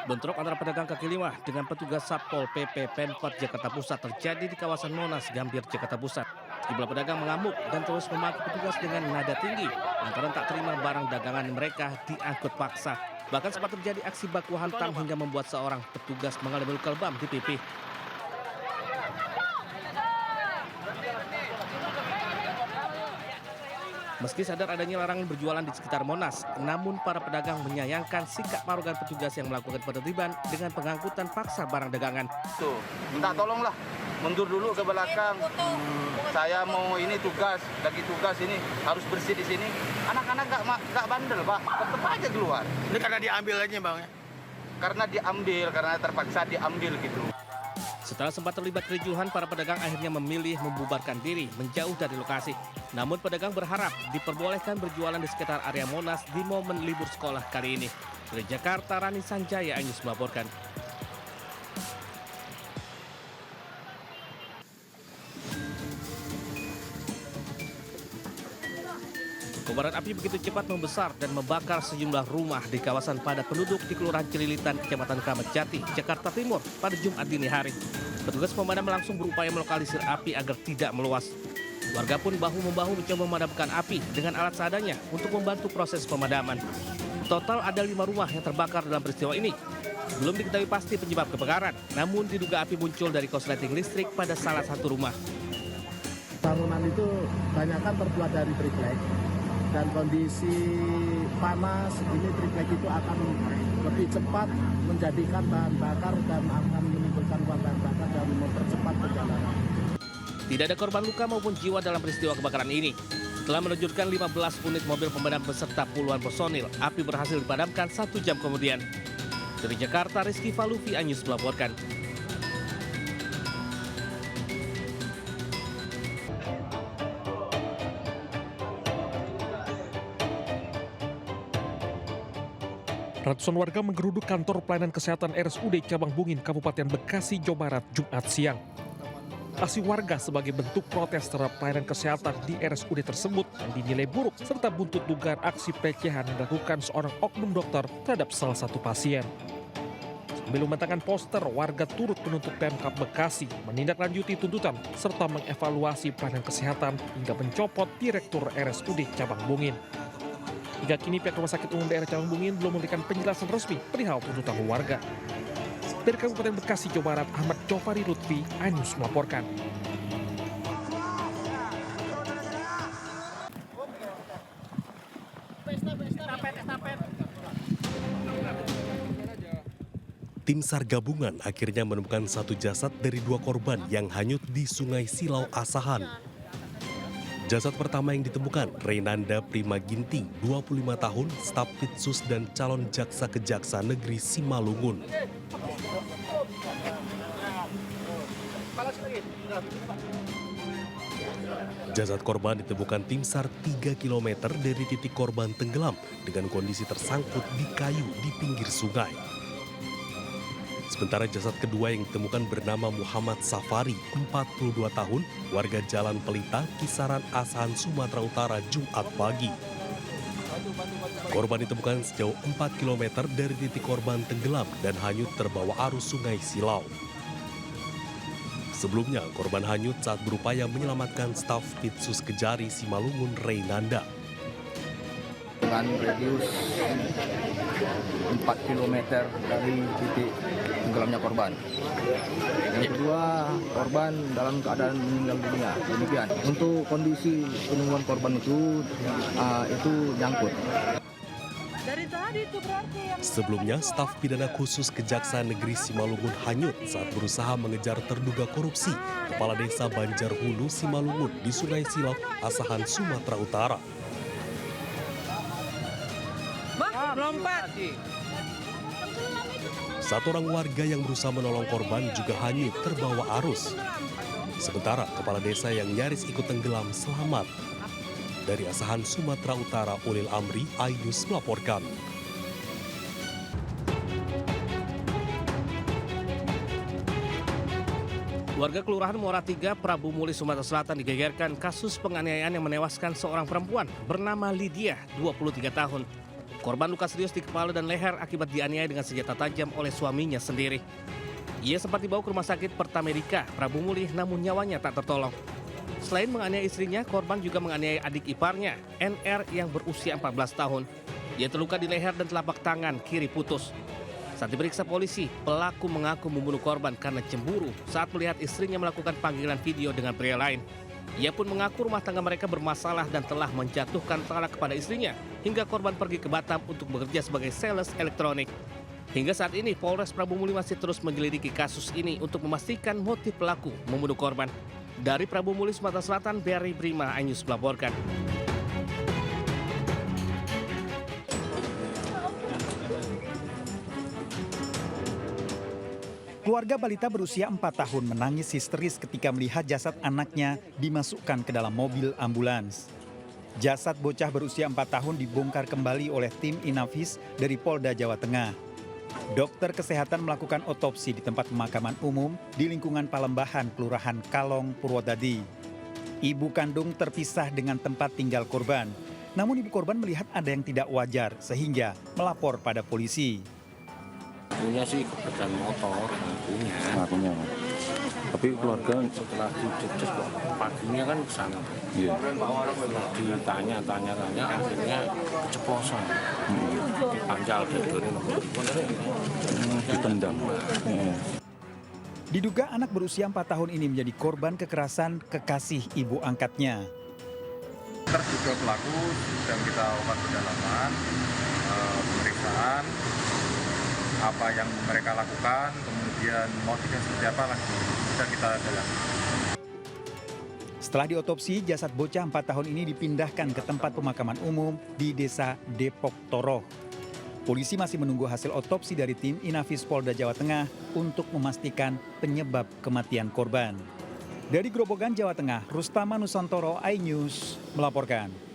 Bentrok antara pedagang kaki lima dengan petugas Satpol PP Pemkot Jakarta Pusat terjadi di kawasan Monas, Gambir, Jakarta Pusat. Sejumlah pedagang mengamuk dan terus memaki petugas dengan nada tinggi lantaran tak terima barang dagangan mereka diangkut paksa. Bahkan sempat terjadi aksi baku hantam hingga membuat seorang petugas mengalami luka lebam di pipi. Meski sadar adanya larangan berjualan di sekitar Monas, namun para pedagang menyayangkan sikap arogan petugas yang melakukan penertiban dengan pengangkutan paksa barang dagangan. Tuh, minta tolonglah, mundur dulu ke belakang. Saya mau ini tugas, lagi tugas ini harus bersih di sini. Anak-anak nggak bandel, Pak, tetap aja keluar. Ini karena diambil aja, Bang, ya? Karena terpaksa diambil gitu. Setelah sempat terlibat kericuhan, para pedagang akhirnya memilih membubarkan diri menjauh dari lokasi. Namun pedagang berharap diperbolehkan berjualan di sekitar area Monas di momen libur sekolah kali ini. Dari Jakarta, Rani Sanjaya, Anyus melaporkan. Kobaran api begitu cepat membesar dan membakar sejumlah rumah di kawasan padat penduduk di Kelurahan Cililitan, Kecamatan Kramat Jati, Jakarta Timur pada Jumat dini hari. Petugas pemadam langsung berupaya melokalisir api agar tidak meluas. Warga pun bahu-membahu mencoba memadamkan api dengan alat seadanya untuk membantu proses pemadaman. Total ada 5 rumah yang terbakar dalam peristiwa ini. Belum diketahui pasti penyebab kebakaran, namun diduga api muncul dari korsleting listrik pada salah satu rumah. Bangunan itu kebanyakan terbuat dari triplek. Dan kondisi panas ini triplek itu akan lebih cepat menjadikan bahan bakar dan akan menimbulkan bahan bakar dan mempercepat perjalanan. Tidak ada korban luka maupun jiwa dalam peristiwa kebakaran ini. Setelah menerjunkan 15 unit mobil pemadam beserta puluhan personil, api berhasil dipadamkan 1 jam kemudian. Dari Jakarta, Rizky Falufi, Anyus melaporkan. Ratusan warga menggeruduk kantor pelayanan kesehatan RSUD Cabang Bungin, Kabupaten Bekasi, Jawa Barat, Jumat siang. Aksi warga sebagai bentuk protes terhadap pelayanan kesehatan di RSUD tersebut yang dinilai buruk serta buntut dugaan aksi pelecehan yang dilakukan seorang oknum dokter terhadap salah satu pasien. Sambil membentangkan poster, warga turut menuntut Pemkab Bekasi menindaklanjuti tuntutan serta mengevaluasi pelayanan kesehatan hingga mencopot Direktur RSUD Cabang Bungin. Hingga kini pihak Rumah Sakit Umum Daerah Cabang Bungin belum memberikan penjelasan resmi perihal tuntutan warga. Dari Kabupaten Bekasi, Jawa Barat, Ahmad Jofari Lutfi, Anyus melaporkan. Tim SAR gabungan akhirnya menemukan satu jasad dari 2 korban yang hanyut di Sungai Silau Asahan. Jasad pertama yang ditemukan, Reynanda Prima Ginting, 25 tahun, staf Pitsus dan calon jaksa Kejaksaan Negeri Simalungun. Jasad korban ditemukan tim SAR 3 km dari titik korban tenggelam dengan kondisi tersangkut di kayu di pinggir sungai. Sementara jasad kedua yang ditemukan bernama Muhammad Safari, 42 tahun, warga Jalan Pelita, Kisaran Asahan, Sumatera Utara, Jumat pagi. Korban ditemukan sejauh 4 km dari titik korban tenggelam dan hanyut terbawa arus Sungai Silau. Sebelumnya, korban hanyut saat berupaya menyelamatkan staf Pitsus Kejari Simalungun, Reynanda. Dengan radius 4 km dari titik tenggelamnya korban. Yang kedua, korban dalam keadaan meninggal dunia. Demikian. Untuk kondisi penemuan korban itu nyangkut. Sebelumnya, staf pidana khusus Kejaksaan Negeri Simalungun hanyut saat berusaha mengejar terduga korupsi Kepala Desa Banjar Hulu Simalungun di Sungai Silau, Asahan, Sumatera Utara. Satu orang warga yang berusaha menolong korban juga hanyut terbawa arus. Sementara kepala desa yang nyaris ikut tenggelam selamat. Dari Asahan, Sumatera Utara, Ulil Amri, Ainus melaporkan. Warga Kelurahan Muara 3, Prabu Muli, Sumatera Selatan digegerkan kasus penganiayaan yang menewaskan seorang perempuan bernama Lydia, 23 tahun. Korban luka serius di kepala dan leher akibat dianiaya dengan senjata tajam oleh suaminya sendiri. Ia sempat dibawa ke rumah sakit Pertamedika, Prabu Mulih, namun nyawanya tak tertolong. Selain menganiaya istrinya, korban juga menganiaya adik iparnya, NR yang berusia 14 tahun. Ia terluka di leher dan telapak tangan kiri putus. Saat diperiksa polisi, pelaku mengaku membunuh korban karena cemburu saat melihat istrinya melakukan panggilan video dengan pria lain. Ia pun mengaku rumah tangga mereka bermasalah dan telah menjatuhkan talak kepada istrinya hingga korban pergi ke Batam untuk bekerja sebagai sales elektronik. Hingga saat ini, Polres Prabu Mulih masih terus menyelidiki kasus ini untuk memastikan motif pelaku membunuh korban. Dari Prabu Mulih, Sumatera Selatan, Berry Prima, iNews melaporkan. Keluarga balita berusia 4 tahun menangis histeris ketika melihat jasad anaknya dimasukkan ke dalam mobil ambulans. Jasad bocah berusia 4 tahun dibongkar kembali oleh tim Inafis dari Polda Jawa Tengah. Dokter kesehatan melakukan otopsi di tempat pemakaman umum di lingkungan Palembahan, Kelurahan Kalong, Purwodadi. Ibu kandung terpisah dengan tempat tinggal korban. Namun ibu korban melihat ada yang tidak wajar sehingga melapor pada polisi. Punya sih keberadaan motor, punya. Tapi keluarga setelah dicecek paginya kan ke sana. Iya. Setelah ditanya, akhirnya keceplosan. Pancal dari nomor ditendang. Diduga anak berusia 4 tahun ini menjadi korban kekerasan kekasih ibu angkatnya. Terduga pelaku sedang kita lakukan pendalaman, pemeriksaan, apa yang mereka lakukan, kemudian motifnya seperti apa lagi bisa kita dalami. Setelah diotopsi, jasad bocah 4 tahun ini dipindahkan ke tempat pemakaman umum di Desa Depok Toroh. Polisi masih menunggu hasil otopsi dari tim Inafis Polda Jawa Tengah untuk memastikan penyebab kematian korban. Dari Grobogan, Jawa Tengah, Rustama Nusantoro, iNews melaporkan.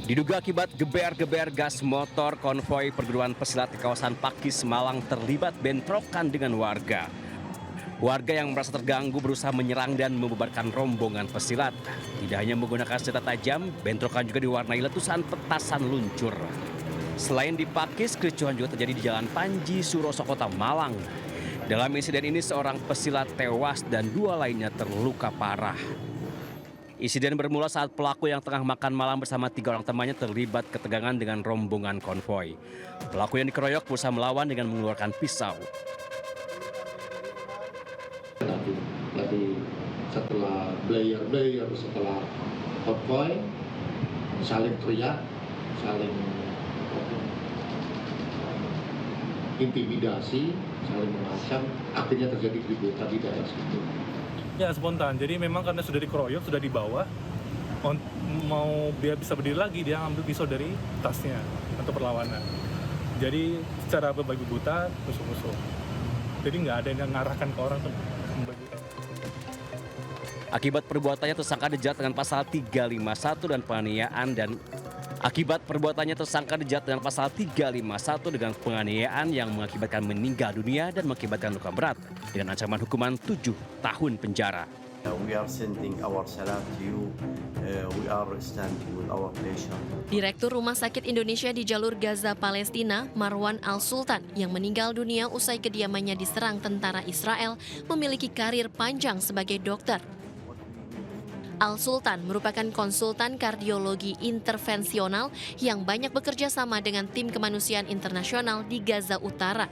Diduga akibat geber-geber gas motor, konvoi perguruan pesilat di kawasan Pakis, Malang terlibat bentrokan dengan warga. Warga yang merasa terganggu berusaha menyerang dan membubarkan rombongan pesilat. Tidak hanya menggunakan senjata tajam, bentrokan juga diwarnai letusan petasan luncur. Selain di Pakis, kericuhan juga terjadi di Jalan Panji, Suroso, Kota Malang. Dalam insiden ini seorang pesilat tewas dan 2 lainnya terluka parah. Insiden bermula saat pelaku yang tengah makan malam bersama 3 orang temannya terlibat ketegangan dengan rombongan konvoi. Pelaku yang dikeroyok berusaha melawan dengan mengeluarkan pisau. Tadi setelah player, setelah konvoi, saling teriak, saling intimidasi, saling mengancam, akhirnya terjadi keributan di daerah situ. Ya spontan, jadi memang karena sudah dikeroyok, sudah dibawa, mau biar bisa berdiri lagi, dia ambil pisau dari tasnya untuk perlawanan. Jadi secara babi buta, musuh-musuh. Jadi nggak ada yang mengarahkan ke orang. Akibat perbuatannya tersangka dijerat dengan pasal 351 dan penganiayaan dengan penganiayaan yang mengakibatkan meninggal dunia dan mengakibatkan luka berat dengan ancaman hukuman 7 tahun penjara. We are sending our salam to you. We are standing with our patient. Direktur Rumah Sakit Indonesia di jalur Gaza, Palestina, Marwan Al-Sultan, yang meninggal dunia usai kediamannya diserang tentara Israel, memiliki karir panjang sebagai dokter. Al-Sultan merupakan konsultan kardiologi intervensional yang banyak bekerja sama dengan tim kemanusiaan internasional di Gaza Utara.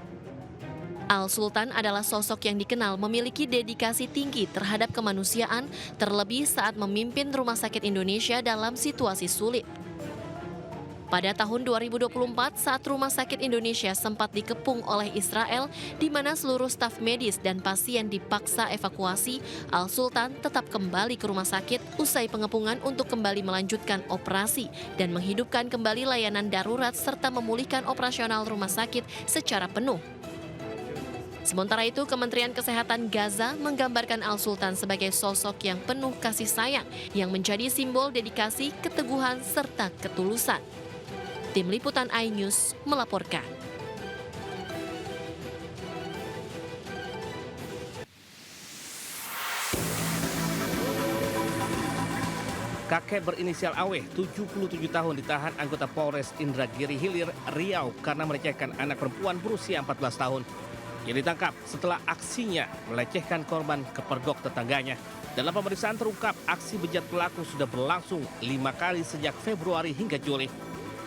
Al-Sultan adalah sosok yang dikenal memiliki dedikasi tinggi terhadap kemanusiaan, terlebih saat memimpin Rumah Sakit Indonesia dalam situasi sulit. Pada tahun 2024, saat Rumah Sakit Indonesia sempat dikepung oleh Israel, di mana seluruh staf medis dan pasien dipaksa evakuasi, Al-Sultan tetap kembali ke rumah sakit usai pengepungan untuk kembali melanjutkan operasi dan menghidupkan kembali layanan darurat serta memulihkan operasional rumah sakit secara penuh. Sementara itu, Kementerian Kesehatan Gaza menggambarkan Al-Sultan sebagai sosok yang penuh kasih sayang yang menjadi simbol dedikasi, keteguhan, serta ketulusan. Tim Liputan iNews melaporkan. Kakek berinisial AW, 77 tahun, ditahan anggota Polres Indragiri Hilir, Riau karena melecehkan anak perempuan berusia 14 tahun. Ia ditangkap setelah aksinya melecehkan korban kepergok tetangganya. Dalam pemeriksaan terungkap, aksi bejat pelaku sudah berlangsung 5 kali sejak Februari hingga Juli.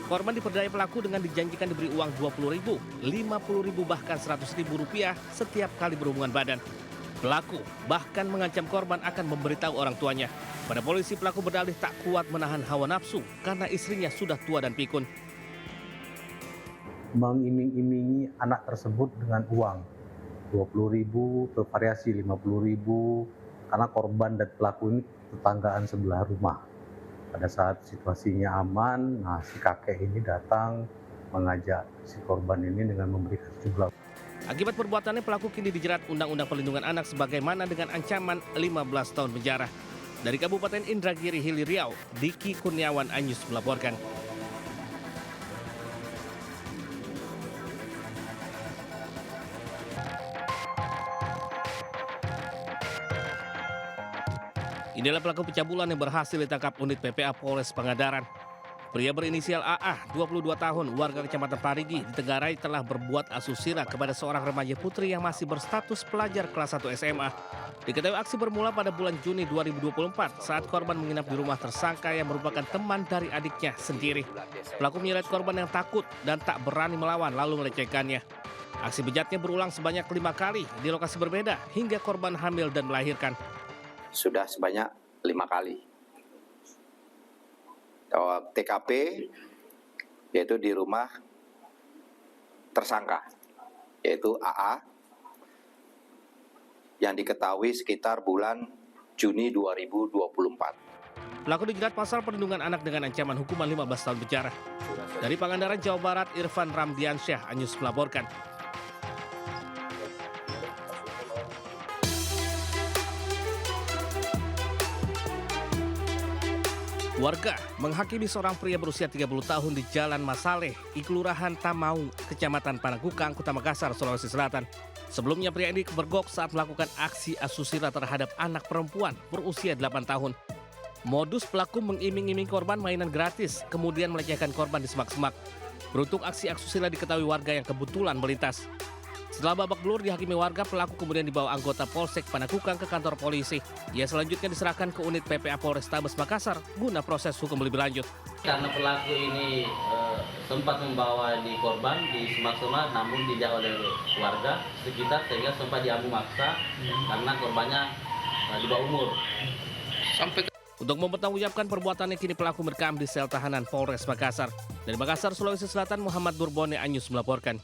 Korban diperdaya pelaku dengan dijanjikan diberi uang 20.000, 50.000 bahkan 100.000 rupiah setiap kali berhubungan badan. Pelaku bahkan mengancam korban akan memberitahu orang tuanya. Pada polisi, pelaku berdalih tak kuat menahan hawa nafsu karena istrinya sudah tua dan pikun. Mengiming-imingi anak tersebut dengan uang 20.000, bervariasi 50.000, karena korban dan pelaku ini tetanggaan sebelah rumah. Pada saat situasinya aman, si kakek ini datang mengajak si korban ini dengan memberikan sejumlah. Akibat perbuatannya, pelaku kini dijerat Undang-Undang Perlindungan Anak sebagaimana dengan ancaman 15 tahun penjara. Dari Kabupaten Indragiri Hilir Riau, Diki Kurniawan Anyus melaporkan. Inilah pelaku pencabulan yang berhasil ditangkap unit PPA Polres Pangandaran. Pria berinisial AA, 22 tahun, warga Kecamatan Parigi di Tenggarai telah berbuat asusila kepada seorang remaja putri yang masih berstatus pelajar kelas 1 SMA. Diketahui aksi bermula pada bulan Juni 2024 saat korban menginap di rumah tersangka yang merupakan teman dari adiknya sendiri. Pelaku menyeret korban yang takut dan tak berani melawan lalu melecehkannya. Aksi bejatnya berulang sebanyak 5 kali di lokasi berbeda hingga korban hamil dan melahirkan. Sudah sebanyak 5 kali. TKP yaitu di rumah tersangka yaitu AA yang diketahui sekitar bulan Juni 2024. Pelaku dijerat pasal perlindungan anak dengan ancaman hukuman 15 tahun penjara. Dari Pangandaran, Jawa Barat, Irfan Ramdiansyah, Anyus melaporkan. Warga menghakimi seorang pria berusia 30 tahun di Jalan Masaleh, Kelurahan Tamau, Kecamatan Panakukang, Kota Makassar, Sulawesi Selatan. Sebelumnya pria ini kepergok saat melakukan aksi asusila terhadap anak perempuan berusia 8 tahun. Modus pelaku mengiming-iming korban mainan gratis, kemudian melecehkan korban di semak-semak. Beruntung aksi asusila diketahui warga yang kebetulan melintas. Setelah babak belur dihakimi warga, pelaku kemudian dibawa anggota Polsek Panakukang ke kantor polisi. Ia selanjutnya diserahkan ke unit PPA Polrestabes Makassar guna proses hukum lebih lanjut. Karena pelaku ini sempat membawa di korban di semak-semak, namun dijauh oleh warga sekitar sehingga sempat diambil maksa karena korbannya di bawah umur. Untuk mempertanggungjawabkan perbuatannya, kini pelaku merekam di sel tahanan Polres Makassar. Dari Makassar, Sulawesi Selatan, Muhammad Burbone Anyus melaporkan.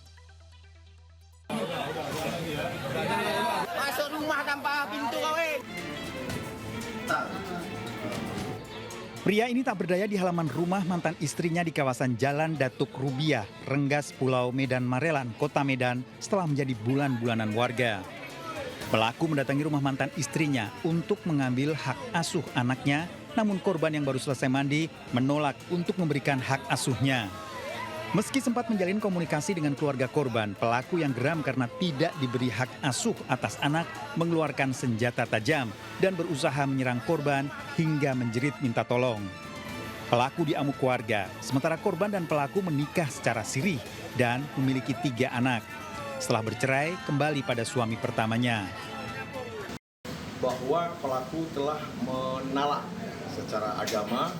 Masuk rumah tanpa pintu kowe. Pria ini tak berdaya di halaman rumah mantan istrinya di kawasan Jalan Datuk Rubiah, Renggas, Pulau Medan Marelan, Kota Medan setelah menjadi bulan-bulanan warga. Pelaku mendatangi rumah mantan istrinya untuk mengambil hak asuh anaknya, namun korban yang baru selesai mandi menolak untuk memberikan hak asuhnya. Meski sempat menjalin komunikasi dengan keluarga korban, pelaku yang geram karena tidak diberi hak asuh atas anak mengeluarkan senjata tajam dan berusaha menyerang korban hingga menjerit minta tolong. Pelaku diamuk warga, sementara korban dan pelaku menikah secara sirih dan memiliki 3 anak. Setelah bercerai, kembali pada suami pertamanya. Bahwa pelaku telah menalak secara agama,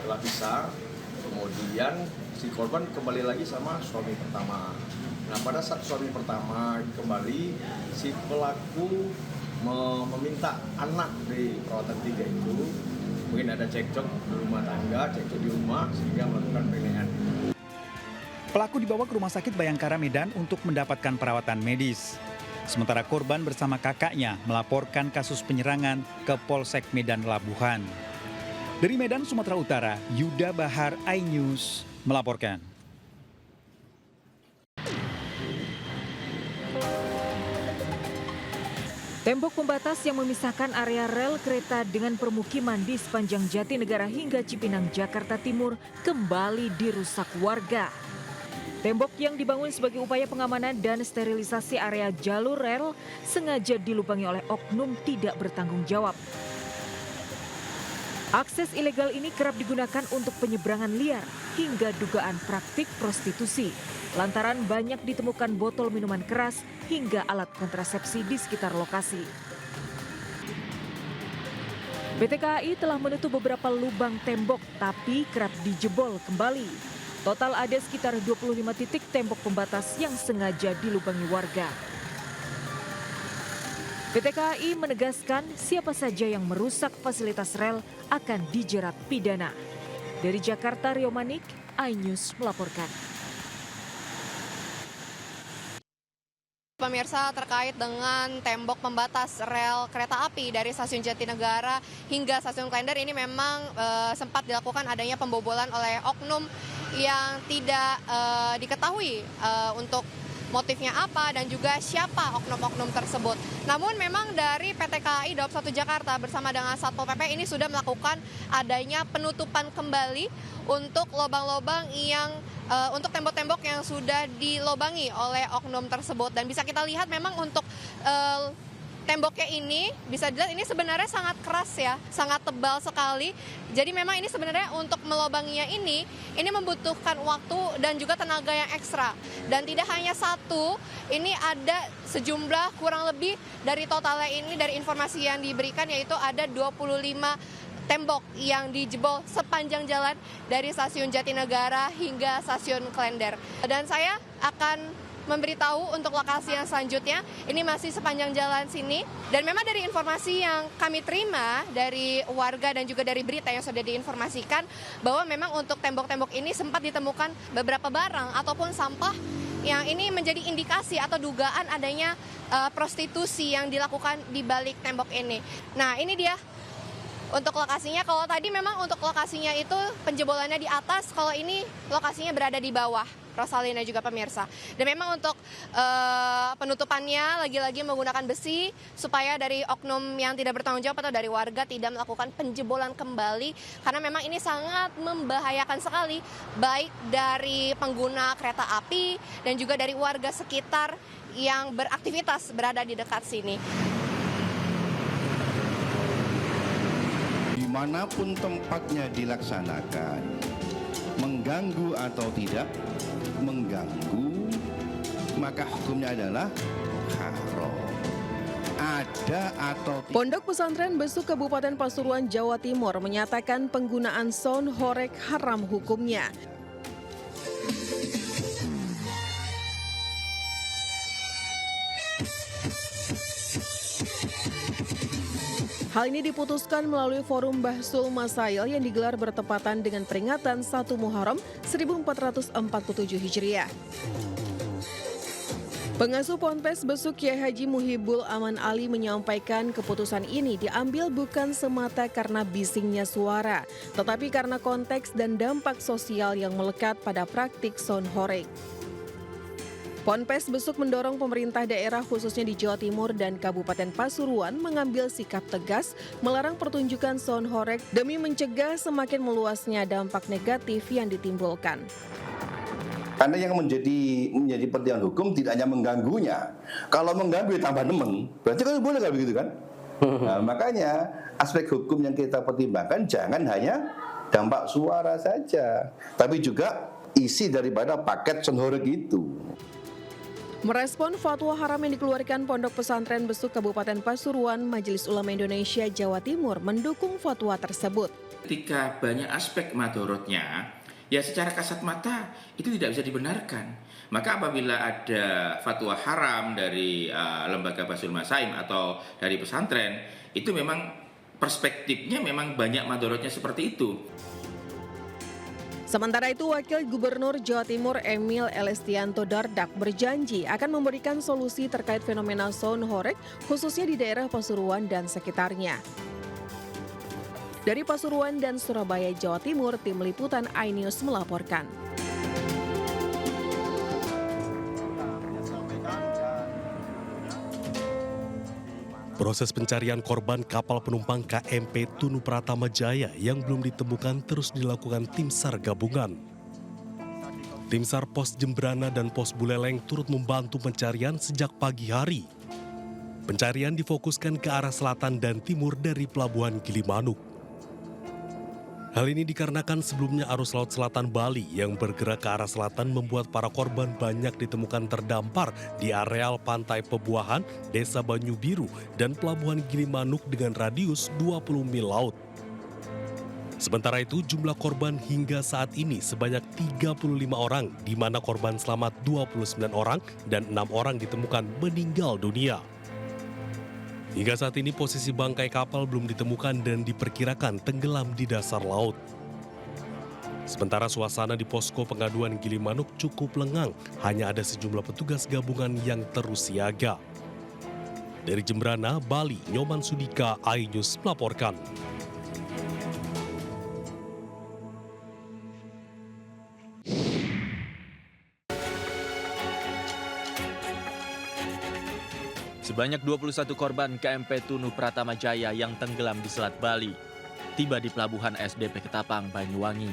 telah bisa, kemudian si korban kembali lagi sama suami pertama. Nah, pada saat suami pertama kembali, si pelaku meminta anak di perawatan 3 itu, mungkin ada cekcok di rumah tangga, cekcok di rumah, sehingga melakukan penganiayaan. Pelaku dibawa ke Rumah Sakit Bayangkara Medan untuk mendapatkan perawatan medis. Sementara korban bersama kakaknya melaporkan kasus penyerangan ke Polsek Medan Labuhan. Dari Medan, Sumatera Utara, Yuda Bahar, iNews melaporkan. Tembok pembatas yang memisahkan area rel kereta dengan permukiman di sepanjang Jatinegara hingga Cipinang, Jakarta Timur kembali dirusak warga. Tembok yang dibangun sebagai upaya pengamanan dan sterilisasi area jalur rel sengaja dilubangi oleh oknum tidak bertanggung jawab. Akses ilegal ini kerap digunakan untuk penyeberangan liar hingga dugaan praktik prostitusi. Lantaran banyak ditemukan botol minuman keras hingga alat kontrasepsi di sekitar lokasi. PT KAI telah menutup beberapa lubang tembok tapi kerap dijebol kembali. Total ada sekitar 25 titik tembok pembatas yang sengaja dilubangi warga. PT KAI menegaskan siapa saja yang merusak fasilitas rel akan dijerat pidana. Dari Jakarta, Rio Manik, iNews melaporkan. Pemirsa, terkait dengan tembok pembatas rel kereta api dari stasiun Jatinegara hingga stasiun Klender ini memang sempat dilakukan adanya pembobolan oleh oknum yang tidak diketahui untuk motifnya apa dan juga siapa oknum-oknum tersebut. Namun memang dari PT KAI Daob 1 Jakarta bersama dengan Satpol PP ini sudah melakukan adanya penutupan kembali untuk lubang-lubang yang untuk tembok-tembok yang sudah dilobangi oleh oknum tersebut. Dan bisa kita lihat memang untuk temboknya ini bisa dilihat ini sebenarnya sangat keras ya, sangat tebal sekali. Jadi memang ini sebenarnya untuk melobanginya ini membutuhkan waktu dan juga tenaga yang ekstra. Dan tidak hanya satu, ini ada sejumlah kurang lebih dari totalnya ini dari informasi yang diberikan yaitu ada 25 tembok yang dijebol sepanjang jalan dari stasiun Jatinegara hingga stasiun Klender. Dan saya akan memberitahu untuk lokasi yang selanjutnya, ini masih sepanjang jalan sini. Dan memang dari informasi yang kami terima dari warga dan juga dari berita yang sudah diinformasikan, bahwa memang untuk tembok-tembok ini sempat ditemukan beberapa barang ataupun sampah yang ini menjadi indikasi atau dugaan adanya prostitusi yang dilakukan di balik tembok ini. Nah, ini dia untuk lokasinya. Kalau tadi memang untuk lokasinya itu penjebolannya di atas, kalau ini lokasinya berada di bawah, Rosalina juga pemirsa. Dan memang untuk penutupannya lagi-lagi menggunakan besi supaya dari oknum yang tidak bertanggung jawab atau dari warga tidak melakukan penjebolan kembali, karena memang ini sangat membahayakan sekali baik dari pengguna kereta api dan juga dari warga sekitar yang beraktivitas berada di dekat sini. Dimanapun tempatnya dilaksanakan, mengganggu atau tidak mengganggu, maka hukumnya adalah haram. Ada atau tidak. Pondok Pesantren Besuk Kabupaten Pasuruan, Jawa Timur menyatakan penggunaan sound horeg haram hukumnya. Hal ini diputuskan melalui forum Bahsul Masail yang digelar bertepatan dengan peringatan 1 Muharram 1447 Hijriah. Pengasuh Ponpes Besuk Kyai Haji Muhibul Aman Ali menyampaikan keputusan ini diambil bukan semata karena bisingnya suara, tetapi karena konteks dan dampak sosial yang melekat pada praktik sound horeg. Ponpes Besuk mendorong pemerintah daerah khususnya di Jawa Timur dan Kabupaten Pasuruan mengambil sikap tegas melarang pertunjukan sound horeg demi mencegah semakin meluasnya dampak negatif yang ditimbulkan. Karena yang menjadi pertimbangan hukum tidak hanya mengganggunya. Kalau mengganggu tambah nemen, berarti kan boleh nggak begitu kan? Nah, makanya aspek hukum yang kita pertimbangkan jangan hanya dampak suara saja, tapi juga isi daripada paket sound horeg itu. Merespon fatwa haram yang dikeluarkan Pondok Pesantren Besuk Kabupaten Pasuruan, Majelis Ulama Indonesia Jawa Timur mendukung fatwa tersebut. Ketika banyak aspek madorotnya, ya secara kasat mata itu tidak bisa dibenarkan. Maka apabila ada fatwa haram dari lembaga Bahsul Masaim atau dari pesantren, itu memang perspektifnya memang banyak madorotnya seperti itu. Sementara itu, Wakil Gubernur Jawa Timur Emil Elestianto Dardak berjanji akan memberikan solusi terkait fenomena sound horeg khususnya di daerah Pasuruan dan sekitarnya. Dari Pasuruan dan Surabaya, Jawa Timur, Tim Liputan iNews melaporkan. Proses pencarian korban kapal penumpang KMP Tunu Pratama Jaya yang belum ditemukan terus dilakukan tim SAR gabungan. Tim SAR Pos Jembrana dan Pos Buleleng turut membantu pencarian sejak pagi hari. Pencarian difokuskan ke arah selatan dan timur dari Pelabuhan Gilimanuk. Hal ini dikarenakan sebelumnya arus laut selatan Bali yang bergerak ke arah selatan membuat para korban banyak ditemukan terdampar di areal pantai Pebuahan, Desa Banyu Biru, dan Pelabuhan Gilimanuk dengan radius 20 mil laut. Sementara itu jumlah korban hingga saat ini sebanyak 35 orang, di mana korban selamat 29 orang dan 6 orang ditemukan meninggal dunia. Hingga saat ini posisi bangkai kapal belum ditemukan dan diperkirakan tenggelam di dasar laut. Sementara suasana di posko pengaduan Gilimanuk cukup lengang, hanya ada sejumlah petugas gabungan yang terus siaga. Dari Jembrana, Bali, Nyoman Sudika, iNews melaporkan. Sebanyak 21 korban KMP Tunu Pratama Jaya yang tenggelam di Selat Bali tiba di Pelabuhan SDP Ketapang, Banyuwangi.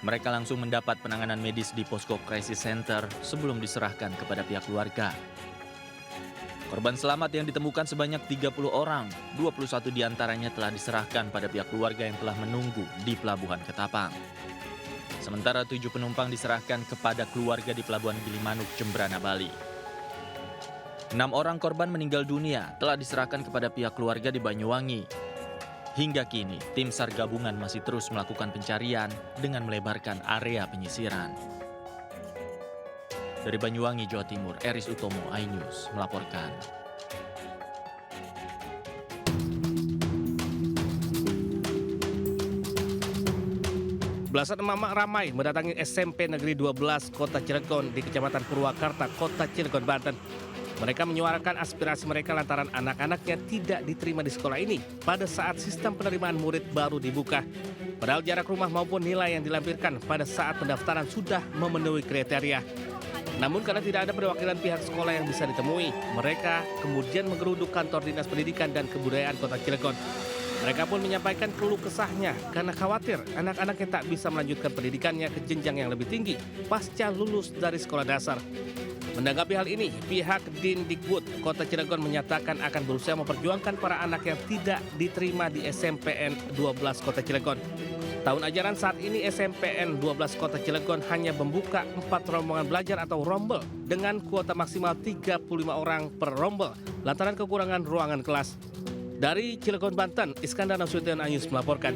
Mereka langsung mendapat penanganan medis di Posko Crisis Center sebelum diserahkan kepada pihak keluarga. Korban selamat yang ditemukan sebanyak 30 orang, 21 diantaranya telah diserahkan pada pihak keluarga yang telah menunggu di Pelabuhan Ketapang. Sementara 7 penumpang diserahkan kepada keluarga di Pelabuhan Gilimanuk, Jembrana, Bali. 6 orang korban meninggal dunia telah diserahkan kepada pihak keluarga di Banyuwangi. Hingga kini, tim SAR gabungan masih terus melakukan pencarian dengan melebarkan area penyisiran. Dari Banyuwangi, Jawa Timur, Eris Utomo, iNews melaporkan. Belasan emak-emak ramai mendatangi SMP Negeri 12 Kota Cilegon di Kecamatan Purwakarta, Kota Cilegon, Banten. Mereka menyuarakan aspirasi mereka lantaran anak-anaknya tidak diterima di sekolah ini pada saat sistem penerimaan murid baru dibuka. Padahal jarak rumah maupun nilai yang dilampirkan pada saat pendaftaran sudah memenuhi kriteria. Namun karena tidak ada perwakilan pihak sekolah yang bisa ditemui, mereka kemudian menggeruduk kantor Dinas Pendidikan dan Kebudayaan Kota Cilegon. Mereka pun menyampaikan keluh kesahnya karena khawatir anak-anaknya tak bisa melanjutkan pendidikannya ke jenjang yang lebih tinggi pasca lulus dari sekolah dasar. Menanggapi hal ini, pihak Dindikbud Kota Cilegon menyatakan akan berusaha memperjuangkan para anak yang tidak diterima di SMPN 12 Kota Cilegon. Tahun ajaran saat ini SMPN 12 Kota Cilegon hanya membuka 4 rombongan belajar atau rombel dengan kuota maksimal 35 orang per rombel lantaran kekurangan ruangan kelas. Dari Cilegon, Banten, Iskandar Nasution, iNews melaporkan.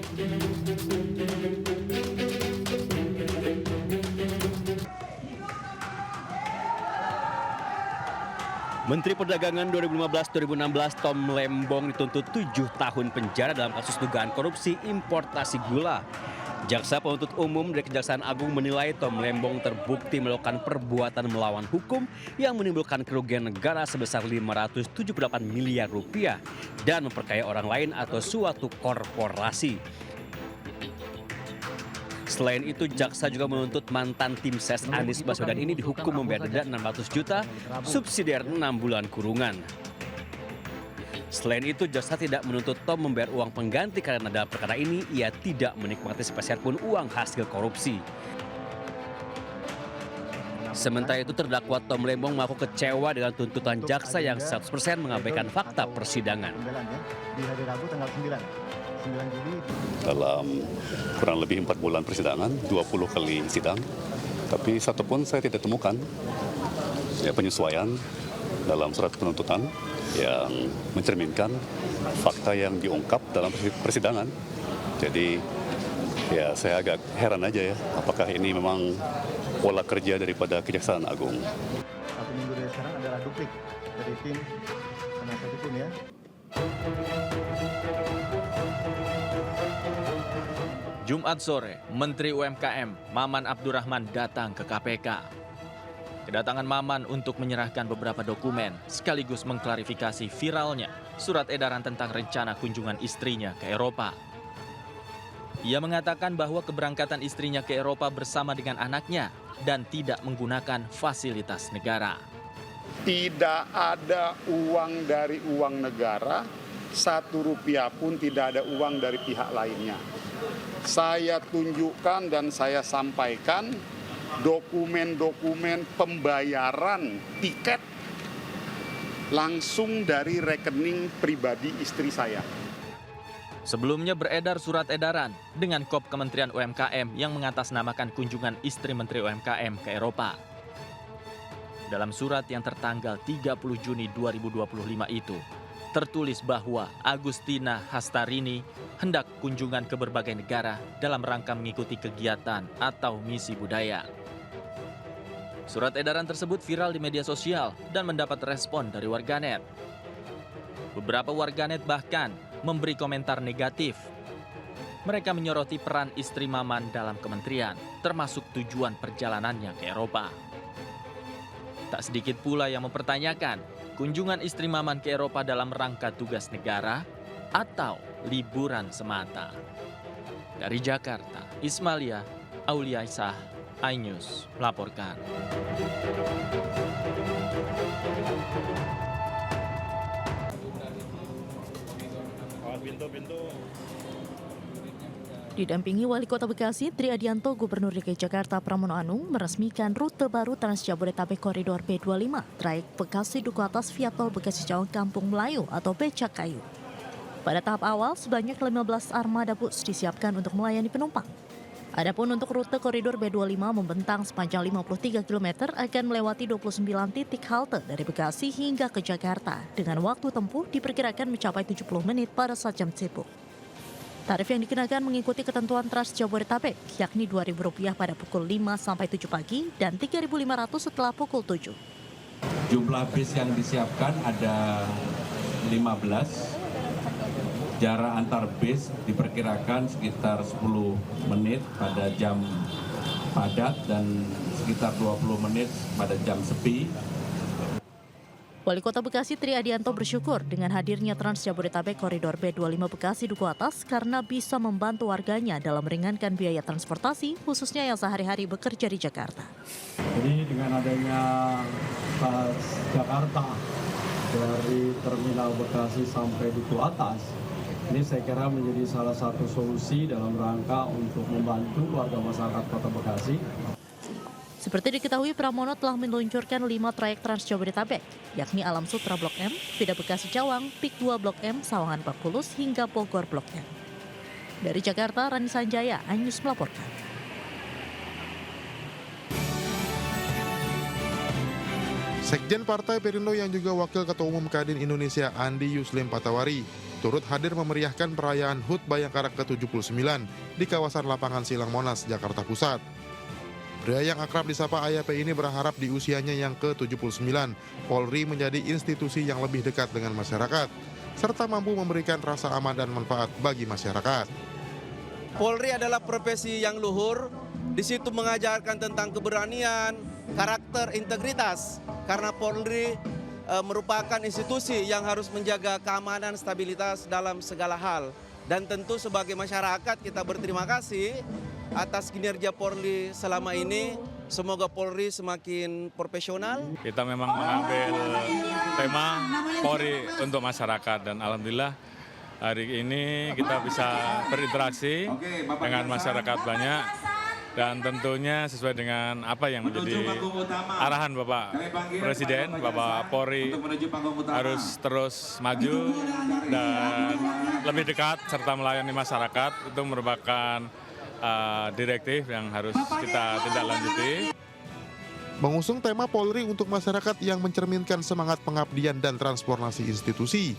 Menteri Perdagangan 2015-2016 Tom Lembong dituntut 7 tahun penjara dalam kasus dugaan korupsi importasi gula. Jaksa penuntut umum dari Kejaksaan Agung menilai Tom Lembong terbukti melakukan perbuatan melawan hukum yang menimbulkan kerugian negara sebesar 578 miliar rupiah dan memperkaya orang lain atau suatu korporasi. Selain itu, jaksa juga menuntut mantan tim ses Anies Baswedan ini dihukum membayar denda 600 juta, subsidiar 6 bulan kurungan. Selain itu, jaksa tidak menuntut Tom membayar uang pengganti karena dalam perkara ini ia tidak menikmati sepeser pun uang hasil korupsi. Sementara itu, terdakwa Tom Lembong mengaku kecewa dengan tuntutan jaksa yang 100% mengabaikan fakta persidangan. Di hari Rabu tanggal 9 Juli. Dalam kurang lebih 4 bulan persidangan, 20 kali sidang, tapi satu pun saya tidak temukan penyesuaian dalam surat penuntutan yang mencerminkan fakta yang diungkap dalam persidangan. Jadi ya saya agak heran aja ya, apakah ini memang pola kerja daripada Kejaksaan Agung. 1 minggu dari sekarang adalah duplik dari tim penasihat hukum ya. Jumat sore, Menteri UMKM Maman Abdurrahman datang ke KPK. Kedatangan Maman untuk menyerahkan beberapa dokumen sekaligus mengklarifikasi viralnya surat edaran tentang rencana kunjungan istrinya ke Eropa. Ia mengatakan bahwa keberangkatan istrinya ke Eropa bersama dengan anaknya dan tidak menggunakan fasilitas negara. Tidak ada uang dari uang negara, 1 rupiah pun tidak ada uang dari pihak lainnya. Saya tunjukkan dan saya sampaikan dokumen-dokumen pembayaran tiket langsung dari rekening pribadi istri saya. Sebelumnya beredar surat edaran dengan kop Kementerian UMKM yang mengatasnamakan kunjungan istri Menteri UMKM ke Eropa. Dalam surat yang tertanggal 30 Juni 2025 itu, tertulis bahwa Agustina Hastarini hendak kunjungan ke berbagai negara dalam rangka mengikuti kegiatan atau misi budaya. Surat edaran tersebut viral di media sosial dan mendapat respon dari warganet. Beberapa warganet bahkan memberi komentar negatif. Mereka menyoroti peran istri Maman dalam kementerian, termasuk tujuan perjalanannya ke Eropa. Tak sedikit pula yang mempertanyakan kunjungan istri Maman ke Eropa dalam rangka tugas negara atau liburan semata. Dari Jakarta, Ismalia Auliaisah, iNews melaporkan. Didampingi Wali Kota Bekasi, Triadianto, Gubernur DKI Jakarta Pramono Anung meresmikan rute baru Trans Jabodetabek Koridor B25, trayek Bekasi Duku Atas via Tol Bekasi Cawang Kampung Melayu atau Becakayu. Pada tahap awal, sebanyak 15 armada bus disiapkan untuk melayani penumpang. Adapun untuk rute koridor B25 membentang sepanjang 53 km akan melewati 29 titik halte dari Bekasi hingga ke Jakarta dengan waktu tempuh diperkirakan mencapai 70 menit pada saat jam sibuk. Tarif yang dikenakan mengikuti ketentuan Trans Jabodetabek, yakni Rp2.000 pada pukul 5 sampai 7 pagi dan Rp3.500 setelah pukul 7. Jumlah bis yang disiapkan ada 15. Jarak antar bis diperkirakan sekitar 10 menit pada jam padat dan sekitar 20 menit pada jam sepi. Wali Kota Bekasi Triadianto bersyukur dengan hadirnya Trans Jabodetabek Koridor B25 Bekasi Duku Atas karena bisa membantu warganya dalam meringankan biaya transportasi, khususnya yang sehari-hari bekerja di Jakarta. Jadi dengan adanya Jakarta dari Terminal Bekasi sampai Duku Atas, ini saya kira menjadi salah satu solusi dalam rangka untuk membantu warga masyarakat Kota Bekasi. Seperti diketahui, Pramono telah meluncurkan 5 trayek Trans Jabodetabek, yakni Alam Sutra Blok M, Vida Bekasi Cawang, Pik 2 Blok M, Sawangan Pakpulus, hingga Bogor Blok M. Dari Jakarta, Rani Sanjaya, iNews melaporkan. Sekjen Partai Perindo yang juga Wakil Ketua Umum Kadin Indonesia Andi Yuslim Patawari turut hadir memeriahkan perayaan HUT Bayangkara ke-79 di kawasan lapangan Silang Monas, Jakarta Pusat. Pria yang akrab disapa AYP ini berharap di usianya yang ke-79, Polri menjadi institusi yang lebih dekat dengan masyarakat, serta mampu memberikan rasa aman dan manfaat bagi masyarakat. Polri adalah profesi yang luhur, di situ mengajarkan tentang keberanian, karakter, integritas, karena Polri merupakan institusi yang harus menjaga keamanan, stabilitas dalam segala hal. Dan tentu sebagai masyarakat kita berterima kasih atas kinerja Polri selama ini. Semoga Polri semakin profesional. Kita memang mengambil tema Polri untuk masyarakat dan alhamdulillah hari ini kita bisa berinteraksi dengan masyarakat banyak dan tentunya sesuai dengan apa yang menjadi arahan Bapak Presiden, Bapak Polri harus terus maju dan lebih dekat serta melayani masyarakat. Itu merupakan direktif yang harus kita tindak lanjuti. Mengusung tema Polri untuk masyarakat yang mencerminkan semangat pengabdian dan transformasi institusi,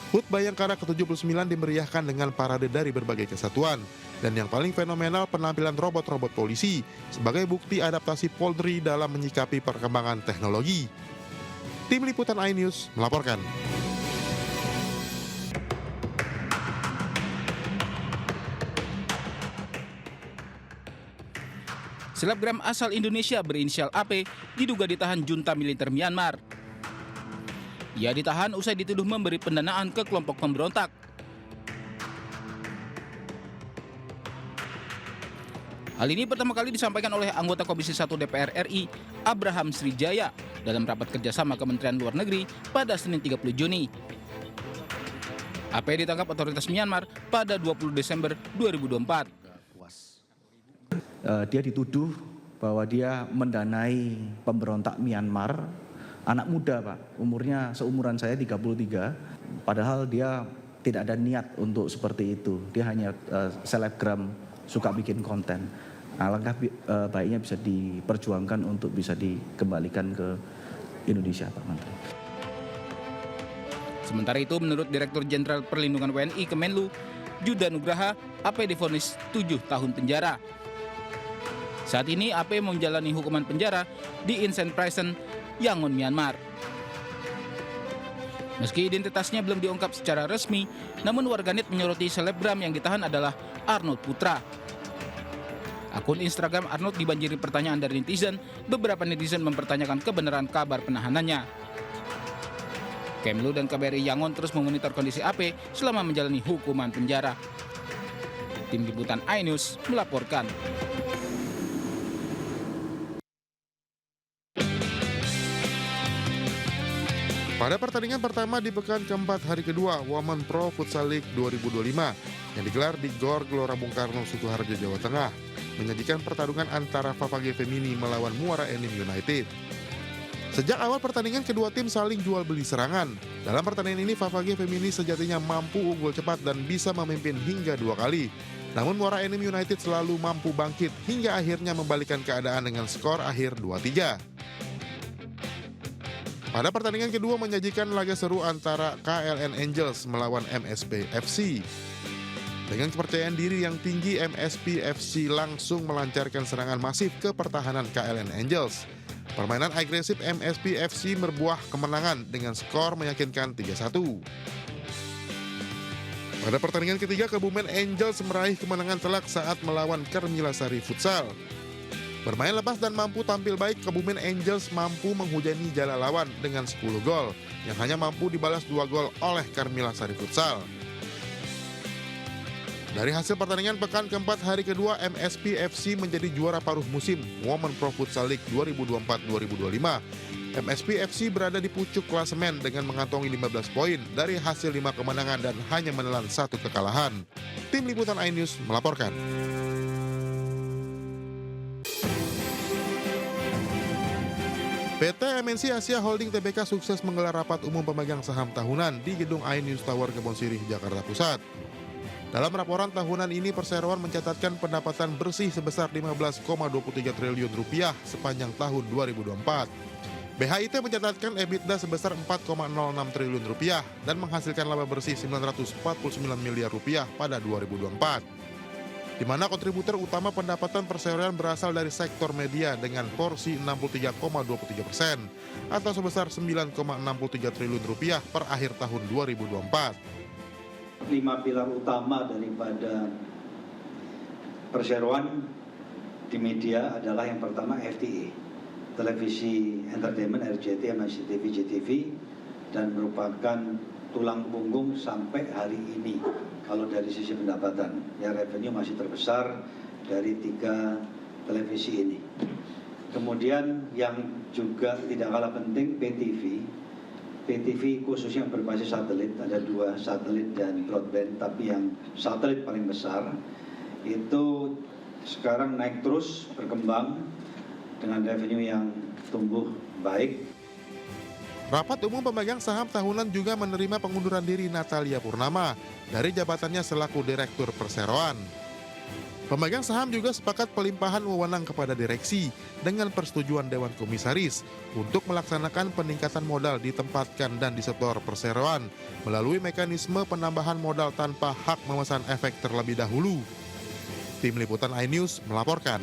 HUT Bayangkara ke-79 dimeriahkan dengan parade dari berbagai kesatuan. Dan yang paling fenomenal penampilan robot-robot polisi sebagai bukti adaptasi Polri dalam menyikapi perkembangan teknologi. Tim Liputan iNews melaporkan. Selebgram asal Indonesia berinisial AP diduga ditahan junta militer Myanmar. Ia ditahan usai dituduh memberi pendanaan ke kelompok pemberontak. Hal ini pertama kali disampaikan oleh anggota Komisi 1 DPR RI, Abraham Srijaya, dalam rapat kerjasama Kementerian Luar Negeri pada Senin 30 Juni. AP ditangkap otoritas Myanmar pada 20 Desember 2024. Dia dituduh bahwa dia mendanai pemberontak Myanmar, anak muda Pak, umurnya seumuran saya 33, padahal dia tidak ada niat untuk seperti itu. Dia hanya selebgram suka bikin konten. Alangkah baiknya bisa diperjuangkan untuk bisa dikembalikan ke Indonesia, Pak Menteri. Sementara itu, menurut Direktur Jenderal Perlindungan WNI Kemenlu, Juda Nugraha, AP divonis 7 tahun penjara. Saat ini AP menjalani hukuman penjara di Insen Prison, Yangon, Myanmar. Meski identitasnya belum diungkap secara resmi, namun warganet menyoroti selebgram yang ditahan adalah Arnold Putra. Akun Instagram Arnold dibanjiri pertanyaan dari netizen. Beberapa netizen mempertanyakan kebenaran kabar penahanannya. Kemlu dan KBRI Yangon terus memonitor kondisi AP selama menjalani hukuman penjara. Tim Liputan iNews melaporkan. Pada pertandingan pertama di pekan keempat hari kedua Women Pro Futsal League 2025 yang digelar di Gor Gelora Bung Karno, Sukoharjo, Jawa Tengah, menyajikan pertarungan antara Favage Femini melawan Muara Enim United. Sejak awal pertandingan, kedua tim saling jual beli serangan. Dalam pertandingan ini, Favage Femini sejatinya mampu unggul cepat dan bisa memimpin hingga 2 kali. Namun Muara Enim United selalu mampu bangkit hingga akhirnya membalikan keadaan dengan skor akhir 2-3. Pada pertandingan kedua menyajikan laga seru antara KLN Angels melawan MSP FC. Dengan kepercayaan diri yang tinggi, MSP FC langsung melancarkan serangan masif ke pertahanan KLN Angels. Permainan agresif MSP FC berbuah kemenangan dengan skor meyakinkan 3-1. Pada pertandingan ketiga, Kebumen Angels meraih kemenangan telak saat melawan Kermilasari Futsal. Bermain lepas dan mampu tampil baik, Kebumen Angels mampu menghujani jala lawan dengan 10 gol, yang hanya mampu dibalas 2 gol oleh Kermilasari Futsal. Dari hasil pertandingan pekan keempat hari kedua, MSP FC menjadi juara paruh musim Women Pro Futsal League 2024-2025. MSP FC berada di pucuk klasemen dengan mengantongi 15 poin dari hasil 5 kemenangan dan hanya menelan 1 kekalahan. Tim Liputan iNews melaporkan. PT MNC Asia Holding Tbk sukses menggelar rapat umum pemegang saham tahunan di gedung iNews Tower Kebon Sirih, Jakarta Pusat. Dalam laporan tahunan ini, perseroan mencatatkan pendapatan bersih sebesar 15,23 triliun rupiah sepanjang tahun 2024. BHIT mencatatkan EBITDA sebesar 4,06 triliun rupiah dan menghasilkan laba bersih 949 miliar rupiah pada 2024. Di mana kontributor utama pendapatan perseroan berasal dari sektor media dengan porsi 63,23% atau sebesar 9,63 triliun rupiah per akhir tahun 2024. 5 pilar utama daripada perseroan di media adalah yang pertama FTA, televisi entertainment RCTI, MNCTV, JTV, dan merupakan tulang punggung sampai hari ini. Kalau dari sisi pendapatan, ya revenue masih terbesar dari 3 televisi ini. Kemudian yang juga tidak kalah penting, PTV khususnya berbasis satelit, ada 2 satelit dan broadband, tapi yang satelit paling besar itu sekarang naik terus, berkembang dengan revenue yang tumbuh baik. Rapat umum pemegang saham tahunan juga menerima pengunduran diri Natalia Purnama dari jabatannya selaku Direktur Perseroan. Pemegang saham juga sepakat pelimpahan wewenang kepada direksi dengan persetujuan Dewan Komisaris untuk melaksanakan peningkatan modal ditempatkan dan disetor perseroan melalui mekanisme penambahan modal tanpa hak memesan efek terlebih dahulu. Tim Liputan iNews melaporkan.